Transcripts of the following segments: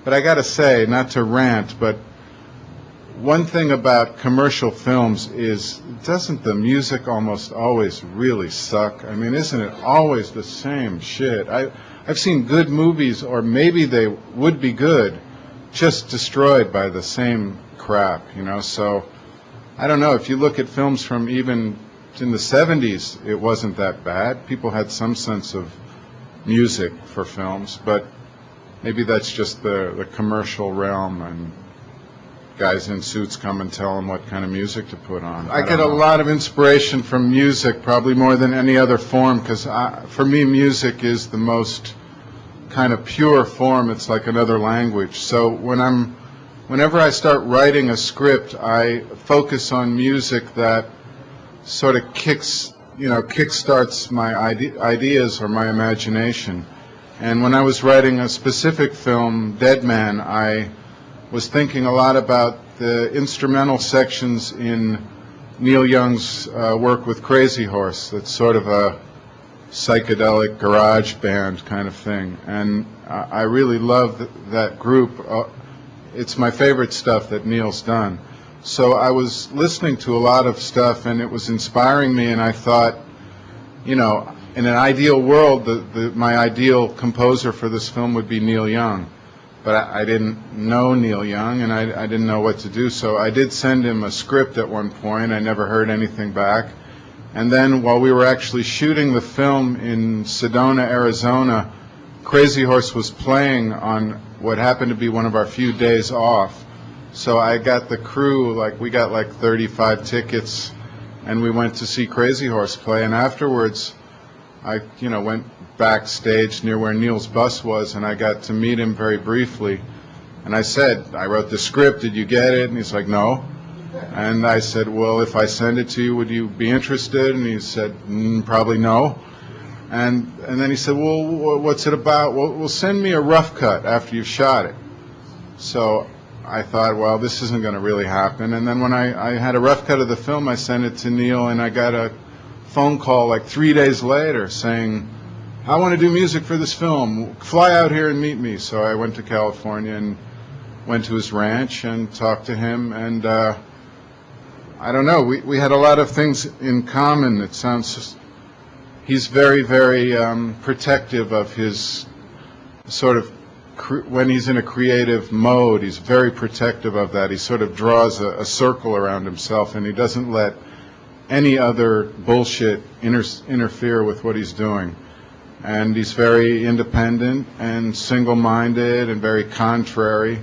But I got to say, not to rant, but one thing about commercial films is, doesn't the music almost always really suck? I mean, isn't it always the same shit? I've seen good movies, or maybe they would be good, just destroyed by the same crap, you know? So, I don't know, if you look at films from even in the 70s, it wasn't that bad. People had some sense of music for films, but maybe that's just the commercial realm, and guys in suits come and tell them what kind of music to put on. I get a lot of inspiration from music, probably more than any other form, because for me, music is the most kind of pure form. It's like another language. So whenever I start writing a script, I focus on music that sort of kickstarts my ideas or my imagination. And when I was writing a specific film, Dead Man, I was thinking a lot about the instrumental sections in Neil Young's work with Crazy Horse. That's sort of a psychedelic garage band kind of thing. And I really love that group. It's my favorite stuff that Neil's done. So I was listening to a lot of stuff, and it was inspiring me, and I thought, you know, in an ideal world, my ideal composer for this film would be Neil Young. But I didn't know Neil Young, and I didn't know what to do. So I did send him a script at one point. I never heard anything back. And then while we were actually shooting the film in Sedona, Arizona, Crazy Horse was playing on what happened to be one of our few days off. So I got the crew, we got 35 tickets, and we went to see Crazy Horse play. And afterwards, I went backstage near where Neil's bus was, and I got to meet him very briefly. And I said, I wrote the script, did you get it? And he's like, no. And I said, well, if I send it to you, would you be interested? And he said, probably no. And then he said, well, what's it about? Well, send me a rough cut after you've shot it. So I thought, well, this isn't going to really happen. And then when I had a rough cut of the film, I sent it to Neil, and I got a phone call 3 days later saying, I want to do music for this film. Fly out here and meet me. So I went to California and went to his ranch and talked to him. And I don't know, we had a lot of things in common. It sounds just, he's very, very protective of his sort of, when he's in a creative mode, he's very protective of that. He sort of draws a circle around himself, and he doesn't let any other bullshit interfere with what he's doing. And he's very independent and single-minded and very contrary.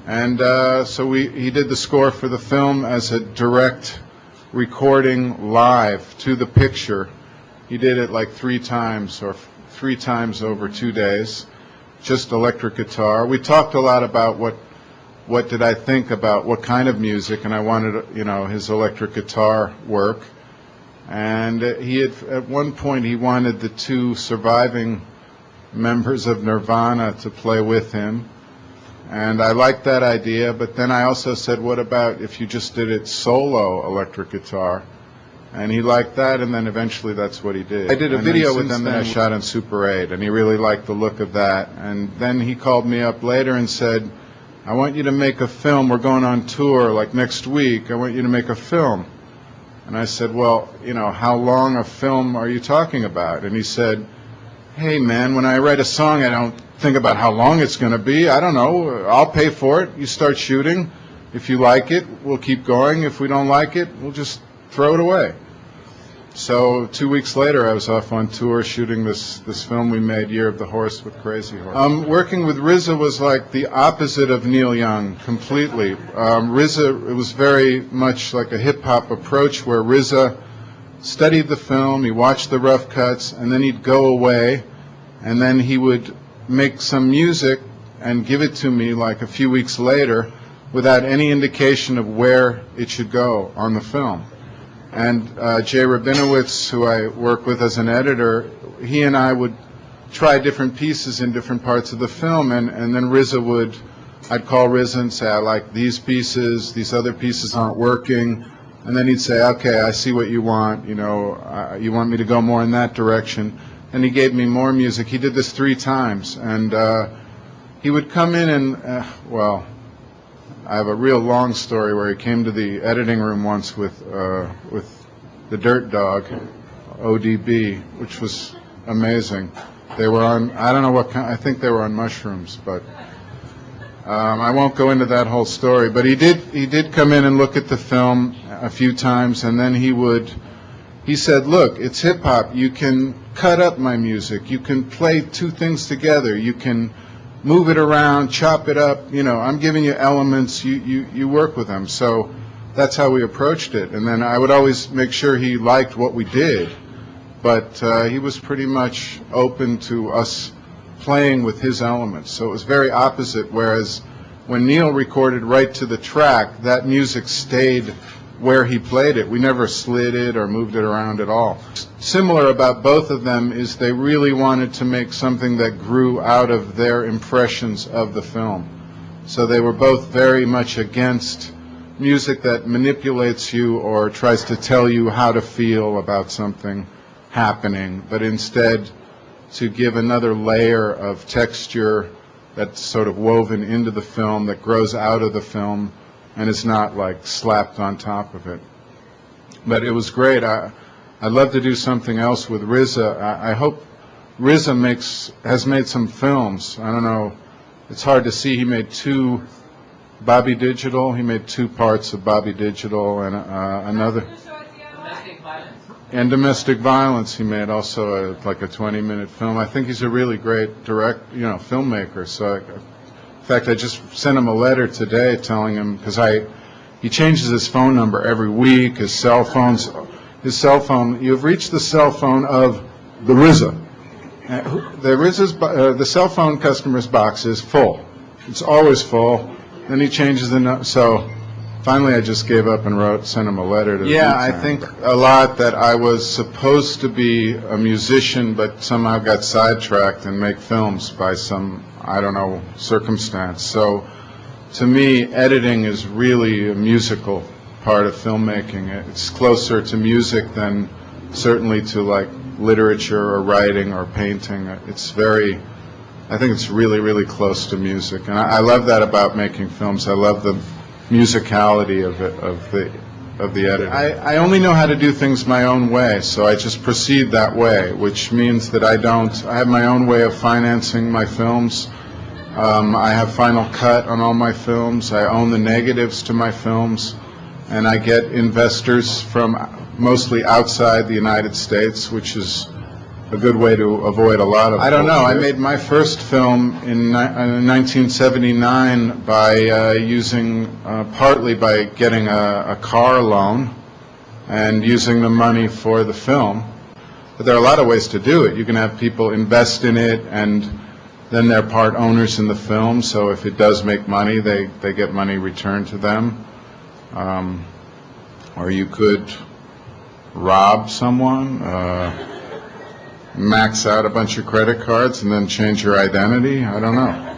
And so he did the score for the film as a direct recording live to the picture. He did it 3 times, or 3 times over 2 days, just electric guitar. We talked a lot about what did I think about what kind of music, and I wanted, his electric guitar work. And he had, at one point, he wanted the 2 surviving members of Nirvana to play with him. And I liked that idea, but then I also said, what about if you just did it solo electric guitar? And he liked that, and then eventually that's what he did. I did a video with him that I shot on Super 8, and he really liked the look of that. And then he called me up later and said, I want you to make a film. We're going on tour next week. I want you to make a film. And I said, well, how long a film are you talking about? And he said, hey, man, when I write a song, I don't think about how long it's going to be. I don't know. I'll pay for it. You start shooting. If you like it, we'll keep going. If we don't like it, we'll just throw it away. So 2 weeks later, I was off on tour shooting this film we made, Year of the Horse, with Crazy Horse. Working with RZA was the opposite of Neil Young, completely. RZA, it was very much like a hip-hop approach, where RZA studied the film, he watched the rough cuts, and then he'd go away, and then he would make some music and give it to me a few weeks later without any indication of where it should go on the film. And Jay Rabinowitz, who I work with as an editor, he and I would try different pieces in different parts of the film, and then I'd call RZA and say, I like these pieces, these other pieces aren't working, and then he'd say, okay, I see what you want, you want me to go more in that direction, and he gave me more music. He did this 3 times, and he would come in and, well, I have a real long story where he came to the editing room once with the Dirt Dog, ODB, which was amazing. They were on, I don't know what kind, I think they were on mushrooms, but I won't go into that whole story. But he did come in and look at the film a few times, and then he said, look, it's hip-hop. You can cut up my music. You can play two things together. You can move it around, chop it up. You know, I'm giving you elements. You work with them. So that's how we approached it. And then I would always make sure he liked what we did. But he was pretty much open to us playing with his elements. So it was very opposite, whereas when Neil recorded right to the track, that music stayed where he played it. We never slid it or moved it around at all. Similar about both of them is they really wanted to make something that grew out of their impressions of the film. So they were both very much against music that manipulates you or tries to tell you how to feel about something happening, but instead to give another layer of texture that's sort of woven into the film, that grows out of the film, and is not like slapped on top of it. But it was great. I'd love to do something else with RZA. I hope RZA has made some films. I don't know. It's hard to see. He made two Bobby Digital. He made two parts of Bobby Digital and another. And Domestic Violence. He made also like a 20-minute film. I think he's a really great filmmaker. So, in fact, I just sent him a letter today telling him, because he changes his phone number every week. His cell phone. You've reached the cell phone of the RZA. The cell phone customer's box is full. It's always full. Then he changes the number. So finally, I just gave up and sent him a letter to. Yeah, I think a lot that I was supposed to be a musician, but somehow got sidetracked and make films by some, I don't know, circumstance. So to me, editing is really a musical part of filmmaking. It's closer to music than certainly to like literature or writing or painting. I think it's really, really close to music. And I love that about making films. I love the musicality of the editing. I only know how to do things my own way, so I just proceed that way, which means that I have my own way of financing my films. I have Final Cut on all my films. I own the negatives to my films, and I get investors from mostly outside the United States, which is a good way to avoid a lot of. I don't know. I made my first film in 1979 by partly by getting a car loan and using the money for the film. But there are a lot of ways to do it. You can have people invest in it, and then they're part owners in the film. So if it does make money, they get money returned to them. Or you could rob someone, max out a bunch of credit cards, and then change your identity. I don't know.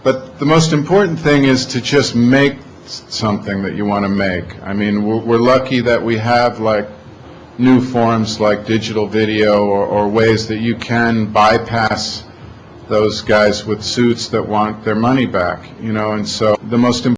But the most important thing is to just make something that you want to make. I mean, we're lucky that we have like new forms like digital video or ways that you can bypass those guys with suits that want their money back, and so the most important